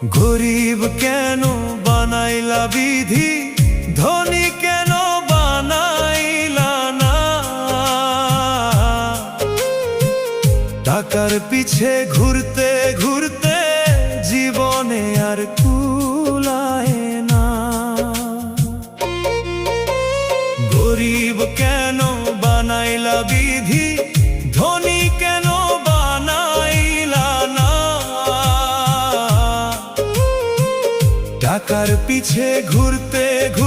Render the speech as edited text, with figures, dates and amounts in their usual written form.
গরিব কেন বানাইলা বিধি, ধনী কেন বানাইলা না? টাকার পিছে ঘুরতে ঘুরতে জীবনে আর কুলায় না। গরিব কেন বানাইলা বিধি, ধনী কেন বানাইলা না? টাকার পিছে ঘুরতে ঘুরতে